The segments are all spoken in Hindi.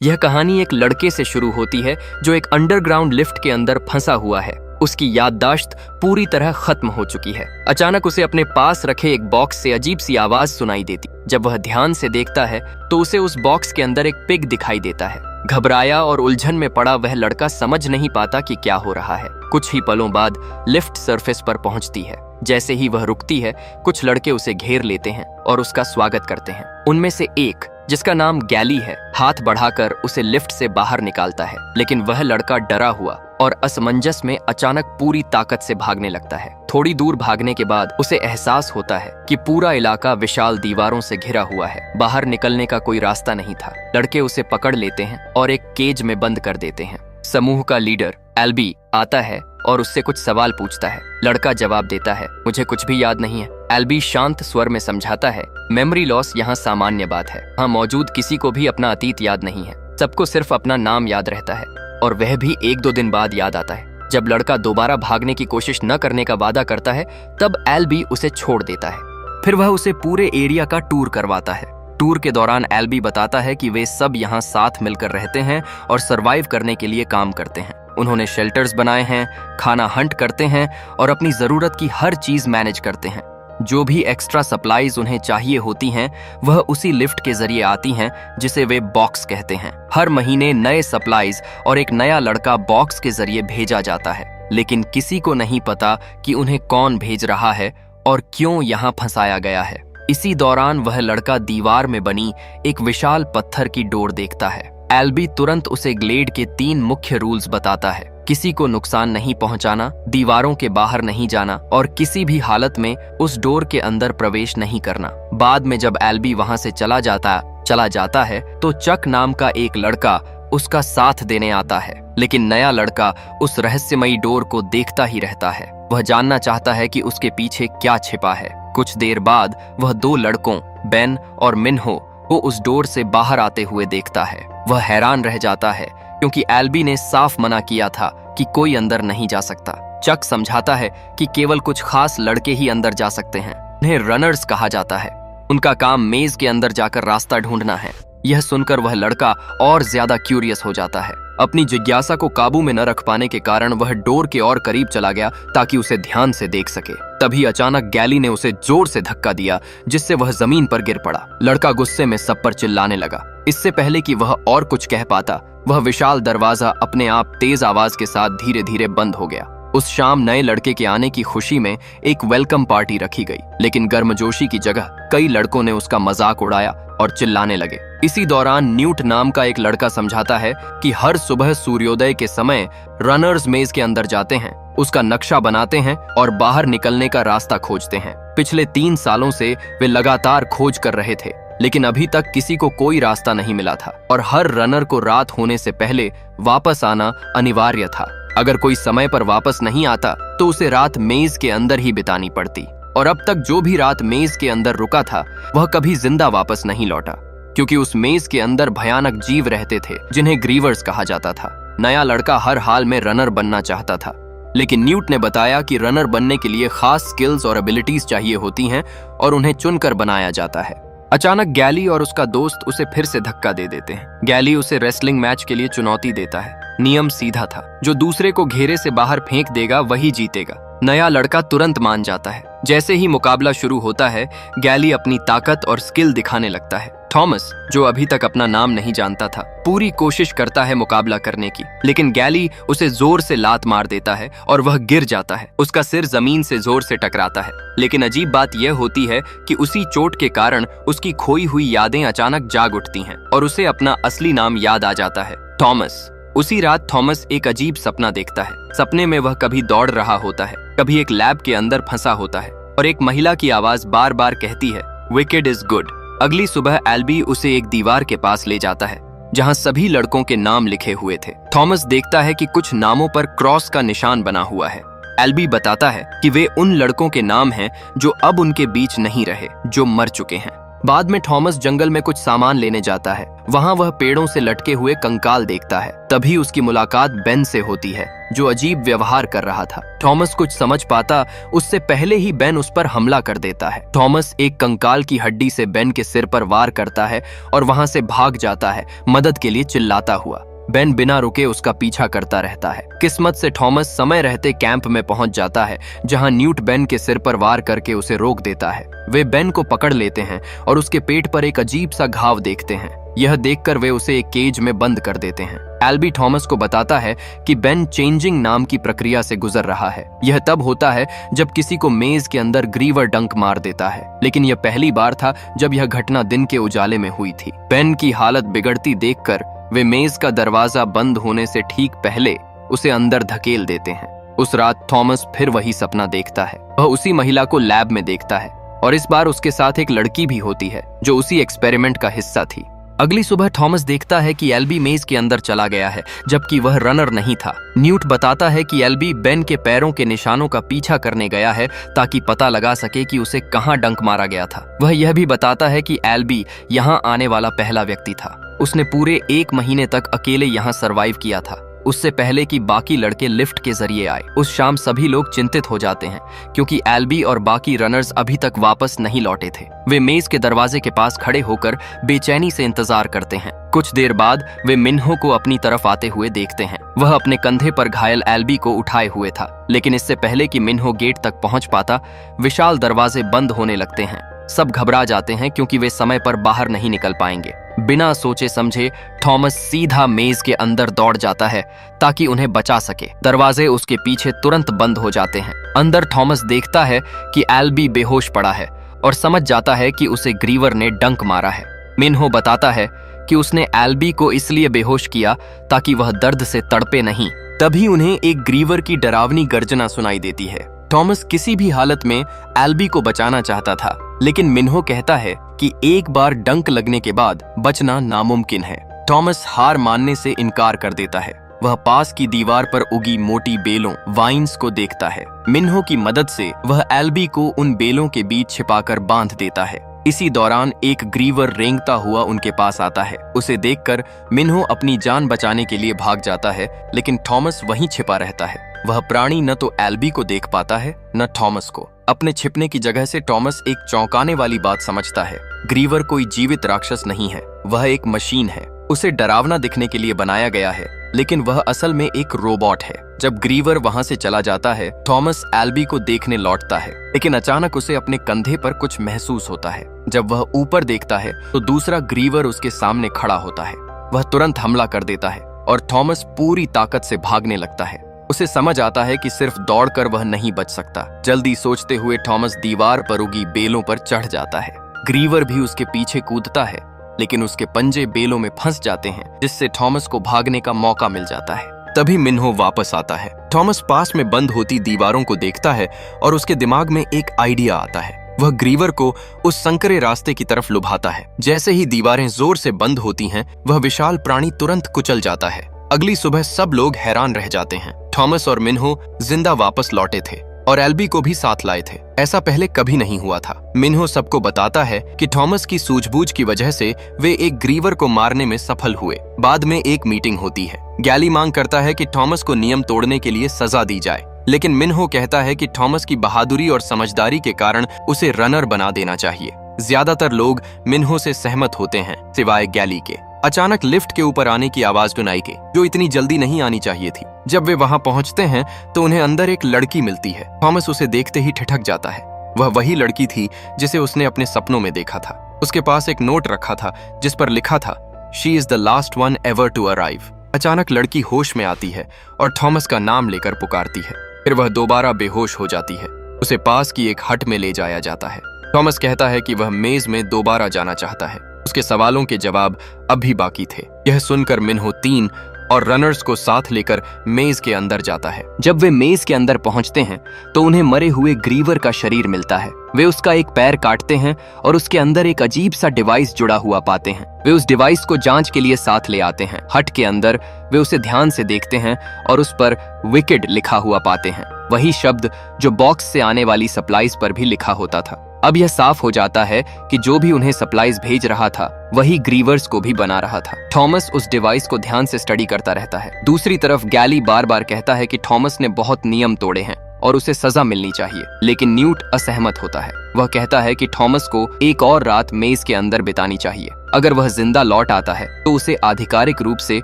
यह कहानी एक लड़के से शुरू होती है जो एक अंडरग्राउंड लिफ्ट के अंदर फंसा हुआ है। उसकी याददाश्त पूरी तरह खत्म हो चुकी है। अचानक उसे अपने पास रखे एक बॉक्स से अजीब सी आवाज सुनाई देती। जब वह ध्यान से देखता है तो उसे उस बॉक्स के अंदर एक पिग दिखाई देता है। घबराया और उलझन में पड़ा वह लड़का समझ नहीं पाता कि क्या हो रहा है। कुछ ही पलों बाद लिफ्ट सरफेस पर पहुंचती है। जैसे ही वह रुकती है, कुछ लड़के उसे घेर लेते हैं और उसका स्वागत करते हैं। उनमें से एक, जिसका नाम गैली है, हाथ बढ़ाकर उसे लिफ्ट से बाहर निकालता है, लेकिन वह लड़का डरा हुआ और असमंजस में अचानक पूरी ताकत से भागने लगता है। थोड़ी दूर भागने के बाद उसे एहसास होता है कि पूरा इलाका विशाल दीवारों से घिरा हुआ है। बाहर निकलने का कोई रास्ता नहीं था। लड़के उसे पकड़ लेते हैं और एक केज में बंद कर देते हैं। समूह का लीडर एल्बी आता है और उससे कुछ सवाल पूछता है। लड़का जवाब देता है, मुझे कुछ भी याद नहीं है। एल्बी शांत स्वर में समझाता है, मेमोरी लॉस यहाँ सामान्य बात है। यहाँ मौजूद किसी को भी अपना अतीत याद नहीं है। सबको सिर्फ अपना नाम याद रहता है, और वह भी 1-2 दिन बाद याद आता है। जब लड़का दोबारा भागने की कोशिश न करने का वादा करता है, तब एल्बी उसे छोड़ देता है। फिर वह उसे पूरे एरिया का टूर करवाता है। टूर के दौरान एल्बी बताता है कि वे सब यहाँ साथ मिलकर रहते हैं और सरवाइव करने के लिए काम करते हैं। उन्होंने शेल्टर्स बनाए हैं, खाना हंट करते हैं और अपनी जरूरत की हर चीज मैनेज करते हैं। जो भी एक्स्ट्रा सप्लाईज उन्हें चाहिए होती हैं, वह उसी लिफ्ट के जरिए आती हैं, जिसे वे बॉक्स कहते हैं। हर महीने नए सप्लाईज और एक नया लड़का बॉक्स के जरिए भेजा जाता है, लेकिन किसी को नहीं पता कि उन्हें कौन भेज रहा है और क्यों यहाँ फंसाया गया है। इसी दौरान वह लड़का दीवार में बनी एक विशाल पत्थर की डोर देखता है। एल्बी तुरंत उसे ग्लेड के 3 मुख्य रूल्स बताता है। किसी को नुकसान नहीं पहुंचाना, दीवारों के बाहर नहीं जाना और किसी भी हालत में उस डोर के अंदर प्रवेश नहीं करना। बाद में जब एल्बी वहां से चला जाता है तो चक नाम का एक लड़का उसका साथ देने आता है, लेकिन नया लड़का उस रहस्यमयी डोर को देखता ही रहता है। वह जानना चाहता है कि उसके पीछे क्या छिपा है। कुछ देर बाद वह 2 लड़कों बेन और मिन्हो को उस डोर से बाहर आते हुए देखता है। वह हैरान रह जाता है क्योंकि एल्बी ने साफ मना किया था कि कोई अंदर नहीं जा सकता। चक समझाता है कि केवल कुछ खास लड़के ही अंदर जा सकते हैं। उन्हें रनर्स कहा जाता है। उनका काम मेज के अंदर जाकर रास्ता ढूंढना है। यह सुनकर वह लड़का और ज्यादा क्यूरियस हो जाता है। अपनी जिज्ञासा को काबू में न रख पाने के कारण वह डोर के और करीब चला गया ताकि उसे ध्यान से देख सके। तभी अचानक गैली ने उसे जोर से धक्का दिया, जिससे वह जमीन पर गिर पड़ा। लड़का गुस्से में सब पर चिल्लाने लगा। इससे पहले कि वह और कुछ कह पाता, वह विशाल दरवाजा अपने आप तेज आवाज के साथ धीरे धीरे बंद हो गया। उस शाम नए लड़के के आने की खुशी में एक वेलकम पार्टी रखी गई, लेकिन गर्मजोशी की जगह कई लड़कों ने उसका मजाक उड़ाया और चिल्लाने लगे। इसी दौरान न्यूट नाम का एक लड़का समझाता है कि हर सुबह सूर्योदय के समय रनर्स मेज के अंदर जाते हैं, उसका नक्शा बनाते हैं और बाहर निकलने का रास्ता खोजते हैं। पिछले 3 सालों से वे लगातार खोज कर रहे थे, लेकिन अभी तक किसी को कोई रास्ता नहीं मिला था और हर रनर को रात होने से पहले वापस आना अनिवार्य था। अगर कोई समय पर वापस नहीं आता तो उसे रात मेज के अंदर ही बितानी पड़ती, और अब तक जो भी रात मेज के अंदर रुका था वह कभी जिंदा वापस नहीं लौटा, क्योंकि उस मेज के अंदर भयानक जीव रहते थे जिन्हें ग्रीवर्स कहा जाता था। नया लड़का हर हाल में रनर बनना चाहता था, लेकिन न्यूट ने बताया कि रनर बनने के लिए खास स्किल्स और एबिलिटीज चाहिए होती हैं और उन्हें चुनकर बनाया जाता है। अचानक गैली और उसका दोस्त उसे फिर से धक्का दे देते हैं। गैली उसे रेसलिंग मैच के लिए चुनौती देता है। नियम सीधा था, जो दूसरे को घेरे से बाहर फेंक देगा वही जीतेगा। नया लड़का तुरंत मान जाता है। जैसे ही मुकाबला शुरू होता है, गैली अपनी ताकत और स्किल दिखाने लगता है। थॉमस, जो अभी तक अपना नाम नहीं जानता था, पूरी कोशिश करता है मुकाबला करने की, लेकिन गैली उसे जोर से लात मार देता है और वह गिर जाता है। उसका सिर जमीन से जोर से टकराता है, लेकिन अजीब बात यह होती है कि उसी चोट के कारण उसकी खोई हुई यादें अचानक जाग उठती हैं और उसे अपना असली नाम याद आ जाता है, थॉमस। उसी रात थॉमस एक अजीब सपना देखता है। सपने में वह कभी दौड़ रहा होता है, कभी एक लैब के अंदर फंसा होता है और एक महिला की आवाज बार बार कहती है, विकेड इज गुड। अगली सुबह एल्बी उसे एक दीवार के पास ले जाता है जहां सभी लड़कों के नाम लिखे हुए थे। थॉमस देखता है कि कुछ नामों पर क्रॉस का निशान बना हुआ है। एल्बी बताता है कि वे उन लड़कों के नाम हैं जो अब उनके बीच नहीं रहे, जो मर चुके हैं। बाद में थॉमस जंगल में कुछ सामान लेने जाता है। वहां वह पेड़ों से लटके हुए कंकाल देखता है। तभी उसकी मुलाकात बेन से होती है, जो अजीब व्यवहार कर रहा था। थॉमस कुछ समझ पाता उससे पहले ही बेन उस पर हमला कर देता है। थॉमस एक कंकाल की हड्डी से बेन के सिर पर वार करता है और वहां से भाग जाता है, मदद के लिए चिल्लाता हुआ। बेन बिना रुके उसका पीछा करता रहता है। किस्मत से थॉमस समय रहते कैंप में पहुंच जाता है, जहां न्यूट बेन के सिर पर वार करके उसे रोक देता है। वे बेन को पकड़ लेते हैं और उसके पेट पर एक अजीब सा घाव देखते हैं। यह देखकर वे उसे एक केज में बंद कर देते हैं। एल्बी थॉमस को बताता है कि बेन चेंजिंग नाम की प्रक्रिया से गुजर रहा है। यह तब होता है जब किसी को मेज के अंदर ग्रीवर डंक मार देता है, लेकिन यह पहली बार था जब यह घटना दिन के उजाले में हुई थी। बेन की हालत बिगड़ती देखकर वे मेज का दरवाजा बंद होने से ठीक पहले उसे अंदर धकेल देते हैं। उस रात थॉमस फिर वही सपना देखता है। वह उसी महिला को लैब में देखता है और इस बार उसके साथ एक लड़की भी होती है जो उसी एक्सपेरिमेंट का हिस्सा थी। अगली सुबह थॉमस देखता है कि एल्बी मेज के अंदर चला गया है, जबकि वह रनर नहीं था। न्यूट बताता है कि एल्बी बेन के पैरों के निशानों का पीछा करने गया है ताकि पता लगा सके कि उसे कहां डंक मारा गया था। वह यह भी बताता है कि एल्बी यहां आने वाला पहला व्यक्ति था। उसने पूरे 1 महीने तक अकेले यहां सरवाइव किया था, उससे पहले कि बाकी लड़के लिफ्ट के जरिए आए। उस शाम सभी लोग चिंतित हो जाते हैं क्योंकि एल्बी और बाकी रनर्स अभी तक वापस नहीं लौटे थे। वे मेज के दरवाजे के पास खड़े होकर बेचैनी से इंतजार करते हैं। कुछ देर बाद वे मिन्हो को अपनी तरफ आते हुए देखते हैं। वह अपने कंधे पर घायल एल्बी को उठाए हुए था, लेकिन इससे पहले कि मिन्हो गेट तक पहुंच पाता, विशाल दरवाजे बंद होने लगते हैं। सब घबरा जाते हैं क्योंकि वे समय पर बाहर नहीं निकल पाएंगे। बिना सोचे समझे थॉमस सीधा मेज के अंदर दौड़ जाता है ताकि उन्हें बचा सके। दरवाजे उसके पीछे तुरंत बंद हो जाते हैं। अंदर थॉमस देखता है कि एल्बी बेहोश पड़ा है और समझ जाता है कि उसे ग्रीवर ने डंक मारा है। मिन्हो बताता है कि उसने एल्बी को इसलिए बेहोश किया ताकि वह दर्द से तड़पे नहीं। तभी उन्हें एक ग्रीवर की डरावनी गर्जना सुनाई देती है। थॉमस किसी भी हालत में एल्बी को बचाना चाहता था, लेकिन मिन्हो कहता है कि एक बार डंक लगने के बाद बचना नामुमकिन है। थॉमस हार मानने से इनकार कर देता है। वह पास की दीवार पर उगी मोटी बेलों वाइन्स को देखता है। मिन्हो की मदद से वह एल्बी को उन बेलों के बीच छिपाकर बांध देता है। इसी दौरान एक ग्रीवर रेंगता हुआ उनके पास आता है। उसे देखकर मिन्हो अपनी जान बचाने के लिए भाग जाता है, लेकिन थॉमस वहीं छिपा रहता है। वह प्राणी न तो एल्बी को देख पाता है न थॉमस को। अपने छिपने की जगह से थॉमस एक चौंकाने वाली बात समझता है। ग्रीवर कोई जीवित राक्षस नहीं है, वह एक मशीन है। उसे डरावना दिखने के लिए बनाया गया है, लेकिन वह असल में एक रोबोट है। जब ग्रीवर वहां से चला जाता है, थॉमस एल्बी को देखने लौटता है, लेकिन अचानक उसे अपने कंधे पर कुछ महसूस होता है। जब वह ऊपर देखता है तो दूसरा ग्रीवर उसके सामने खड़ा होता है। वह तुरंत हमला कर देता है और थॉमस पूरी ताकत से भागने लगता है। उसे समझ आता है कि सिर्फ दौड़कर वह नहीं बच सकता। जल्दी सोचते हुए थॉमस दीवार पर उगी बेलों पर चढ़ जाता है। ग्रीवर भी उसके पीछे कूदता है, लेकिन उसके पंजे बेलों में फंस जाते हैं, जिससे थॉमस को भागने का मौका मिल जाता है। तभी मिन्हो वापस आता है। थॉमस पास में बंद होती दीवारों को देखता है और उसके दिमाग में एक आइडिया आता है। वह ग्रीवर को उस संकरे रास्ते की तरफ लुभाता है। जैसे ही दीवारें जोर से बंद होती हैं, वह विशाल प्राणी तुरंत कुचल जाता है। अगली सुबह सब लोग हैरान रह जाते हैं। थॉमस और मिन्हो जिंदा वापस लौटे थे और एल्बी को भी साथ लाए थे। ऐसा पहले कभी नहीं हुआ था। मिन्हो सबको बताता है कि थॉमस की सूझबूझ की वजह से वे एक ग्रीवर को मारने में सफल हुए। बाद में एक मीटिंग होती है। गैली मांग करता है कि थॉमस को नियम तोड़ने के लिए सजा दी जाए, लेकिन मिन्हो कहता है कि थॉमस की बहादुरी और समझदारी के कारण उसे रनर बना देना चाहिए। ज्यादातर लोग मिन्हो से सहमत होते हैं, सिवाय गैली के। अचानक लिफ्ट के ऊपर आने की आवाज सुनाई दी, जो इतनी जल्दी नहीं आनी चाहिए थी। जब वे वहां पहुंचते हैं तो उन्हें अंदर एक लड़की मिलती है। थॉमस उसे देखते ही ठिठक जाता है। वह वही लड़की थी जिसे उसने अपने सपनों में देखा था। उसके पास एक नोट रखा था जिस पर लिखा था, she is the last one ever to arrive. अचानक लड़की होश में आती है और थॉमस का नाम लेकर पुकारती है। फिर वह दोबारा बेहोश हो जाती है। उसे पास की एक हट में ले जाया जाता है। थॉमस कहता है कि वह मेज में दोबारा जाना चाहता है। उसके सवालों के जवाब अब भी बाकी थे। यह सुनकर मिन्हो 3 और रनर्स को साथ लेकर मेज के अंदर जाता है। जब वे मेज के अंदर पहुंचते हैं तो उन्हें मरे हुए ग्रीवर का शरीर मिलता है। वे उसका एक पैर काटते हैं और उसके अंदर एक अजीब सा डिवाइस जुड़ा हुआ पाते हैं। वे उस डिवाइस को जांच के लिए साथ ले आते हैं। हट के अंदर वे उसे ध्यान से देखते हैं और उस पर विकेड लिखा हुआ पाते हैं, वही शब्द जो बॉक्स से आने वाली सप्लाईज पर भी लिखा होता था। अब यह साफ हो जाता है कि जो भी उन्हें सप्लाईज भेज रहा था वही ग्रीवर्स को भी बना रहा था। थॉमस उस डिवाइस को ध्यान से स्टडी करता रहता है। दूसरी तरफ गैली बार बार कहता है कि थॉमस ने बहुत नियम तोड़े हैं और उसे सजा मिलनी चाहिए, लेकिन न्यूट असहमत होता है। वह कहता है कि थॉमस को एक और रात मेज के अंदर बितानी चाहिए। अगर वह जिंदा लौट आता है तो उसे आधिकारिक रूप से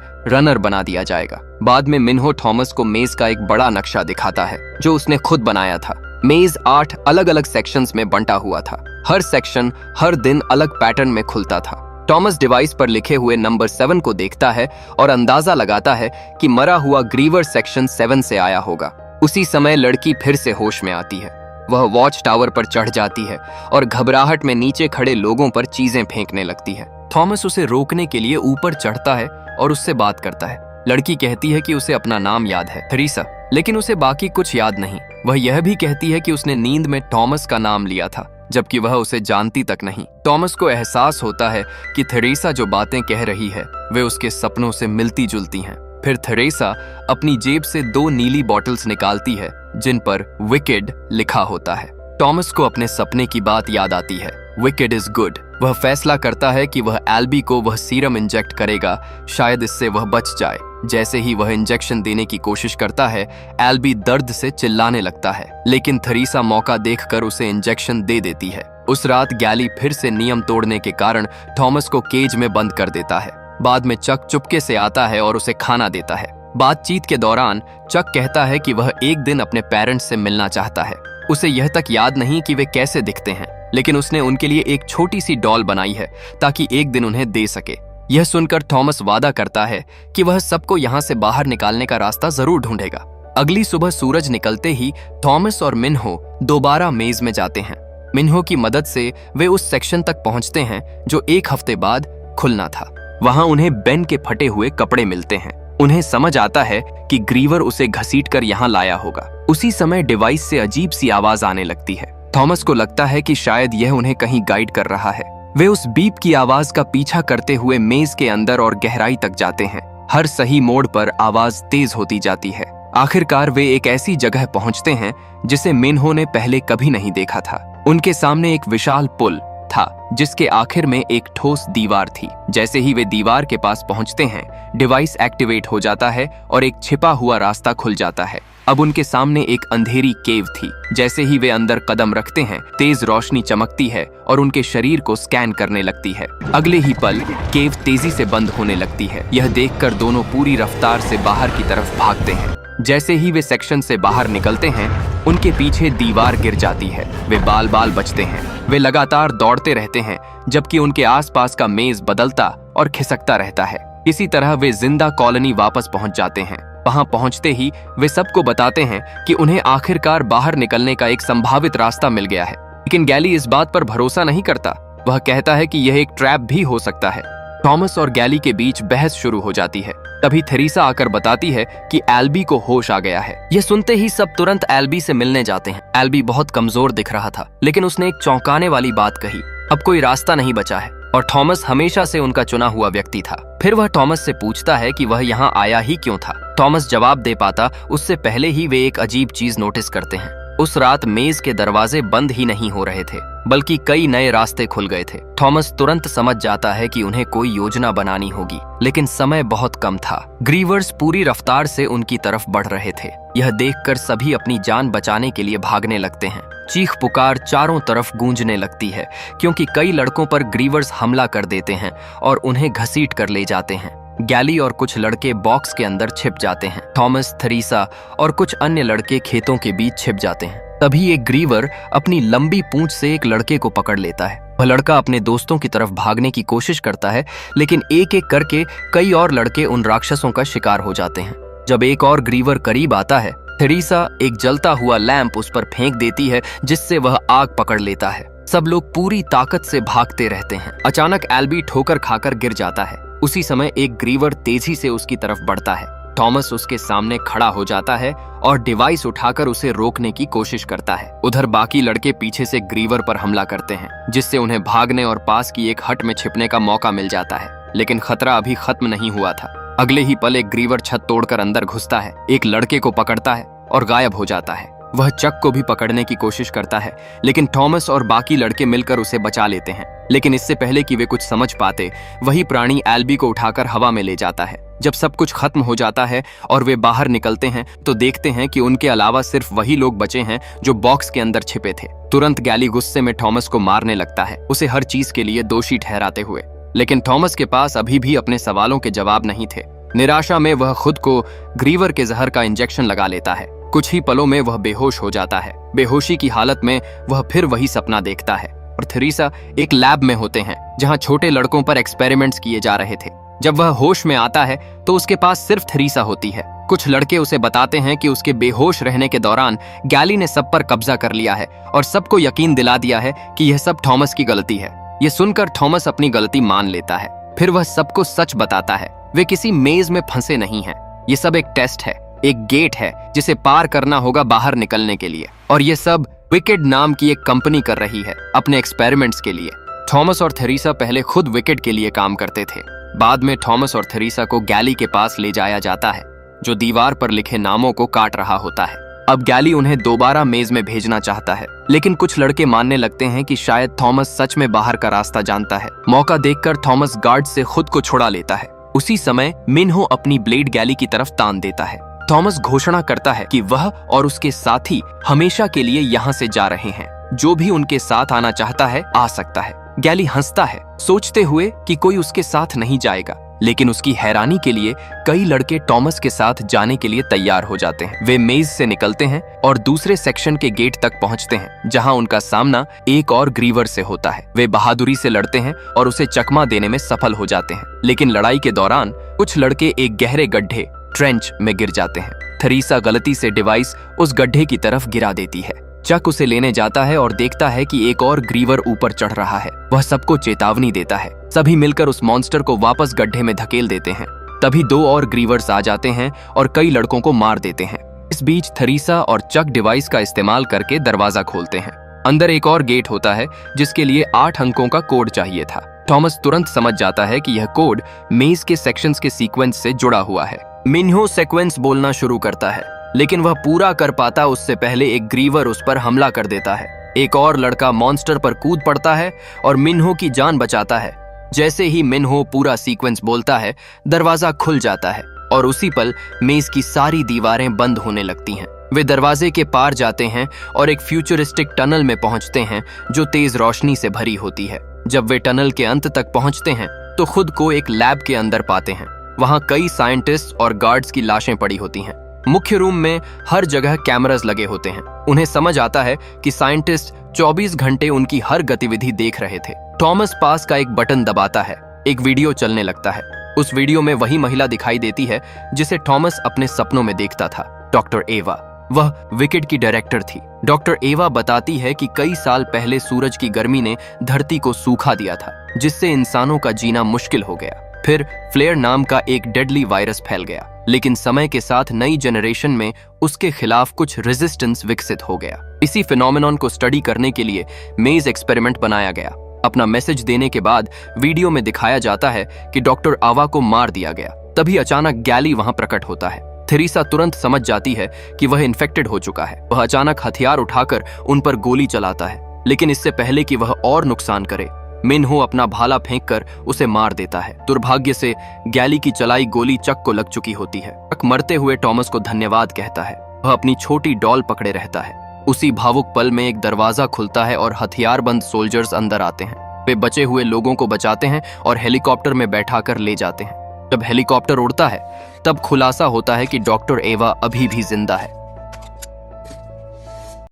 रनर बना दिया जाएगा। बाद में मिन्हो थॉमस को मेज का एक बड़ा नक्शा दिखाता है जो उसने खुद बनाया था। मेज 8 अलग अलग सेक्शंस में बंटा हुआ था। हर सेक्शन हर दिन अलग पैटर्न में खुलता था। थॉमस डिवाइस पर लिखे हुए नंबर 7 को देखता है और अंदाजा लगाता है कि मरा हुआ ग्रीवर सेक्शन 7 से आया होगा। उसी समय लड़की फिर से होश में आती है। वह वॉच टावर पर चढ़ जाती है और घबराहट में नीचे खड़े लोगों पर चीजें फेंकने लगती है। थॉमस उसे रोकने के लिए ऊपर चढ़ता है और उससे बात करता है। लड़की कहती है कि उसे अपना नाम याद है, थेरेसा, लेकिन उसे बाकी कुछ याद नहीं। वह यह भी कहती है कि उसने नींद में थॉमस का नाम लिया था, जबकि वह उसे जानती तक नहीं। थॉमस को एहसास होता है कि थेरेसा जो बातें कह रही है वे उसके सपनों से मिलती जुलती हैं। फिर थेरेसा अपनी जेब से 2 नीली बॉटल्स निकालती है जिन पर विकेड लिखा होता है। थॉमस को अपने सपने की बात याद आती है, विकेड इज गुड। वह फैसला करता है कि वह एल्बी को वह सीरम इंजेक्ट करेगा, शायद इससे वह बच जाए। जैसे ही वह इंजेक्शन देने की कोशिश करता है, एल्बी दर्द से चिल्लाने लगता है, लेकिन थेरेसा मौका देखकर उसे इंजेक्शन दे देती है। उस रात गैली फिर से नियम तोड़ने के कारण थॉमस को केज में बंद कर देता है। बाद में चक चुपके से आता है और उसे खाना देता है। बातचीत के दौरान चक कहता है कि वह एक दिन अपने पेरेंट्स से मिलना चाहता है। उसे यह तक याद नहीं कि वे कैसे दिखते हैं, लेकिन उसने उनके लिए एक छोटी सी डॉल बनाई है ताकि एक दिन उन्हें दे सके। यह सुनकर थॉमस वादा करता है कि वह सबको यहाँ से बाहर निकालने का रास्ता जरूर ढूंढेगा। अगली सुबह सूरज निकलते ही थॉमस और मिन्हो दोबारा मेज में जाते हैं। मिन्हो की मदद से वे उस सेक्शन तक पहुंचते हैं जो एक हफ्ते बाद खुलना था। वहां उन्हें बेन के फटे हुए कपड़े मिलते हैं। उन्हें समझ आता है कि ग्रीवर उसे घसीटकर यहाँ लाया होगा। उसी समय डिवाइस से अजीब सी आवाज आने लगती है। थॉमस को लगता है कि शायद यह उन्हें कहीं गाइड कर रहा है। वे उस बीप की आवाज का पीछा करते हुए मेज के अंदर और गहराई तक जाते हैं। हर सही मोड़ पर आवाज तेज होती जाती है। आखिरकार वे एक ऐसी जगह पहुंचते हैं जिसे मिन्हो ने पहले कभी नहीं देखा था। उनके सामने एक विशाल पुल था जिसके आखिर में एक ठोस दीवार थी। जैसे ही वे दीवार के पास पहुंचते हैं, डिवाइस एक्टिवेट हो जाता है और एक छिपा हुआ रास्ता खुल जाता है। अब उनके सामने एक अंधेरी केव थी। जैसे ही वे अंदर कदम रखते हैं, तेज रोशनी चमकती है और उनके शरीर को स्कैन करने लगती है। अगले ही पल केव तेजी से बंद होने लगती है। यह देखकर दोनों पूरी रफ्तार से बाहर की तरफ भागते हैं। जैसे ही वे सेक्शन से बाहर निकलते हैं, उनके पीछे दीवार गिर जाती है। वे बाल बाल बचते हैं। वे लगातार दौड़ते रहते हैं जबकि उनके आसपास का मेज बदलता और खिसकता रहता है। इसी तरह वे जिंदा कॉलोनी वापस पहुंच जाते हैं। वहां पहुंचते ही वे सबको बताते हैं कि उन्हें आखिरकार बाहर निकलने का एक संभावित रास्ता मिल गया है। लेकिन गैली इस बात पर भरोसा नहीं करता। वह कहता है कि यह एक ट्रैप भी हो सकता है। थॉमस और गैली के बीच बहस शुरू हो जाती है। तभी थेरेसा आकर बताती है कि एल्बी को होश आ गया है। यह सुनते ही सब तुरंत एल्बी से मिलने जाते हैं। एल्बी बहुत कमजोर दिख रहा था, लेकिन उसने एक चौंकाने वाली बात कही, अब कोई रास्ता नहीं बचा है और थॉमस हमेशा से उनका चुना हुआ व्यक्ति था। फिर वह थॉमस से पूछता है कि वह यहाँ आया ही क्यों था। थॉमस जवाब दे पाता उससे पहले ही वे एक अजीब चीज नोटिस करते हैं। उस रात मेज के दरवाजे बंद ही नहीं हो रहे थे, बल्कि कई नए रास्ते खुल गए थे। थॉमस तुरंत समझ जाता है कि उन्हें कोई योजना बनानी होगी, लेकिन समय बहुत कम था। ग्रीवर्स पूरी रफ्तार से उनकी तरफ बढ़ रहे थे। यह देखकर सभी अपनी जान बचाने के लिए भागने लगते हैं। चीख पुकार चारों तरफ गूंजने लगती है क्योंकि कई लड़कों पर ग्रीवर्स हमला कर देते हैं और उन्हें घसीट कर ले जाते हैं। गैली और कुछ लड़के बॉक्स के अंदर छिप जाते हैं। थॉमस, थेरेसा और कुछ अन्य लड़के खेतों के बीच छिप जाते हैं। तभी एक ग्रीवर अपनी लंबी पूंछ से एक लड़के को पकड़ लेता है। वह लड़का अपने दोस्तों की तरफ भागने की कोशिश करता है, लेकिन एक एक करके कई और लड़के उन राक्षसों का शिकार हो जाते हैं। जब एक और ग्रीवर करीब आता है, थेरेसा एक जलता हुआ लैंप उस पर फेंक देती है जिससे वह आग पकड़ लेता है। सब लोग पूरी ताकत से भागते रहते हैं। अचानक एल्बी ठोकर खाकर गिर जाता है। उसी समय एक ग्रीवर तेजी से उसकी तरफ बढ़ता है। थॉमस उसके सामने खड़ा हो जाता है और डिवाइस उठाकर उसे रोकने की कोशिश करता है। उधर बाकी लड़के पीछे से ग्रीवर पर हमला करते हैं, जिससे उन्हें भागने और पास की एक हट में छिपने का मौका मिल जाता है। लेकिन खतरा अभी खत्म नहीं हुआ था। अगले ही पल एक ग्रीवर छत तोड़कर अंदर घुसता है, एक लड़के को पकड़ता है और गायब हो जाता है। वह चक को भी पकड़ने की कोशिश करता है, लेकिन थॉमस और बाकी लड़के मिलकर उसे बचा लेते हैं। लेकिन इससे पहले कि वे कुछ समझ पाते, वही प्राणी एल्बी को उठाकर हवा में ले जाता है। जब सब कुछ खत्म हो जाता है और वे बाहर निकलते हैं तो देखते हैं कि उनके अलावा सिर्फ वही लोग बचे हैं जो बॉक्स के अंदर छिपे थे। तुरंत गैली गुस्से में थॉमस को मारने लगता है, उसे हर चीज के लिए दोषी ठहराते हुए। लेकिन थॉमस के पास अभी भी अपने सवालों के जवाब नहीं थे। निराशा में वह खुद को ग्रीवर के जहर का इंजेक्शन लगा लेता है। कुछ ही पलों में वह बेहोश हो जाता है। बेहोशी की हालत में वह फिर वही सपना देखता है और थेरेसा एक लैब में होते हैं जहां छोटे लड़कों पर एक्सपेरिमेंट्स किए जा रहे थे। जब वह होश में आता है तो उसके पास सिर्फ थेरेसा होती है। कुछ लड़के उसे बताते हैं कि उसके बेहोश रहने के दौरान गैली ने सब पर कब्जा कर लिया है और सबको यकीन दिला दिया है कि यह सब थॉमस की गलती है। ये सुनकर थॉमस अपनी गलती मान लेता है। फिर वह सबको सच बताता है। वे किसी मेज में फंसे नहीं हैं। ये सब एक टेस्ट है, एक गेट है जिसे पार करना होगा बाहर निकलने के लिए। और ये सब विकेड नाम की एक कंपनी कर रही है अपने एक्सपेरिमेंट्स के लिए। थॉमस और थेरेसा पहले खुद विकेड के लिए काम करते थे। बाद में थॉमस और थेरेसा को गैली के पास ले जाया जाता है, जो दीवार पर लिखे नामों को काट रहा होता है। अब गैली उन्हें दोबारा मेज में भेजना चाहता है, लेकिन कुछ लड़के मानने लगते हैं कि शायद थॉमस सच में बाहर का रास्ता जानता है। मौका देखकर थॉमस गार्ड से खुद को छुड़ा लेता है। उसी समय मिन्हो अपनी ब्लेड गैली की तरफ तान देता है। थॉमस घोषणा करता है कि वह और उसके साथी हमेशा के लिए यहाँ से जा रहे हैं। जो भी उनके साथ आना चाहता है आ सकता है। गैली हंसता है, सोचते हुए कि कोई उसके साथ नहीं जाएगा। लेकिन उसकी हैरानी के लिए कई लड़के थॉमस के साथ जाने के लिए तैयार हो जाते हैं। वे मेज से निकलते हैं और दूसरे सेक्शन के गेट तक पहुंचते हैं, जहां उनका सामना एक और ग्रीवर से होता है। वे बहादुरी से लड़ते हैं और उसे चकमा देने में सफल हो जाते हैं। लेकिन लड़ाई के दौरान कुछ लड़के एक गहरे गड्ढे ट्रेंच में गिर जाते हैं। थेरेसा गलती से डिवाइस उस गड्ढे की तरफ गिरा देती है। चक उसे लेने जाता है और देखता है कि एक और ग्रीवर ऊपर चढ़ रहा है। वह सबको चेतावनी देता है। सभी मिलकर उस मॉन्स्टर को वापस गड्ढे में धकेल देते हैं। तभी दो और ग्रीवर्स आ जाते हैं और कई लड़कों को मार देते हैं। इस बीच थेरेसा और चक डिवाइस का इस्तेमाल करके दरवाजा खोलते हैं। अंदर एक और गेट होता है जिसके लिए 8 अंकों का कोड चाहिए था। थॉमस तुरंत समझ जाता है कि यह कोड मेज के सेक्शंस के सीक्वेंस से जुड़ा हुआ है। मिन्हो सीक्वेंस बोलना शुरू करता है, लेकिन वह पूरा कर पाता उससे पहले एक ग्रीवर उस पर हमला कर देता है। एक और लड़का मॉन्स्टर पर कूद पड़ता है और मिन्हो की जान बचाता है। जैसे ही मिन्हो पूरा सीक्वेंस बोलता है, दरवाजा खुल जाता है और उसी पल मेज की सारी दीवारें बंद होने लगती हैं। वे दरवाजे के पार जाते हैं और एक फ्यूचरिस्टिक टनल में पहुंचते हैं जो तेज रोशनी से भरी होती है। जब वे टनल के अंत तक पहुंचते हैं तो खुद को एक लैब के अंदर पाते हैं। वहां कई साइंटिस्ट और गार्ड्स की लाशें पड़ी होती हैं। मुख्य रूम में हर जगह कैमरास लगे होते हैं। उन्हें समझ आता है कि साइंटिस्ट 24 घंटे उनकी हर गतिविधि देख रहे थे। थॉमस पास का एक बटन दबाता है, एक वीडियो चलने लगता है। उस वीडियो में वही महिला दिखाई देती है जिसे थॉमस अपने सपनों में देखता था, डॉक्टर एवा। वह विकेड की डायरेक्टर थी। डॉक्टर एवा बताती है कि कई साल पहले सूरज की गर्मी ने धरती को सूखा दिया था, जिससे इंसानों का जीना मुश्किल हो गया। फिर फ्लेयर नाम का एक डेडली वायरस फैल गया, लेकिन समय के साथ नई जनरेशन में उसके खिलाफ कुछ रेजिस्टेंस विकसित हो गया। इसी फिनोमेनन को स्टडी करने के लिए मेज एक्सपेरिमेंट बनाया गया। अपना मैसेज देने के बाद वीडियो में दिखाया जाता है कि डॉक्टर आवा को मार दिया गया। तभी अचानक गैली वहां प्रकट होता है। थेरेसा तुरंत समझ जाती है कि वह इन्फेक्टेड हो चुका है। वह अचानक हथियार उठाकर उन पर गोली चलाता है, लेकिन इससे पहले कि वह और नुकसान करे, मिन्हो अपना भाला फेंककर उसे मार देता है। दुर्भाग्य से गैली की चलाई गोली चक को लग चुकी होती है। चक मरते हुए थॉमस को धन्यवाद कहता है। वह अपनी छोटी डॉल पकड़े रहता है। उसी भावुक पल में एक दरवाजा खुलता है और हथियारबंद सोल्जर्स अंदर आते हैं। वे बचे हुए लोगों को बचाते हैं और हेलीकॉप्टर में बैठाकर ले जाते हैं। जब हेलीकॉप्टर उड़ता है तब खुलासा होता है कि डॉक्टर एवा अभी भी जिंदा है।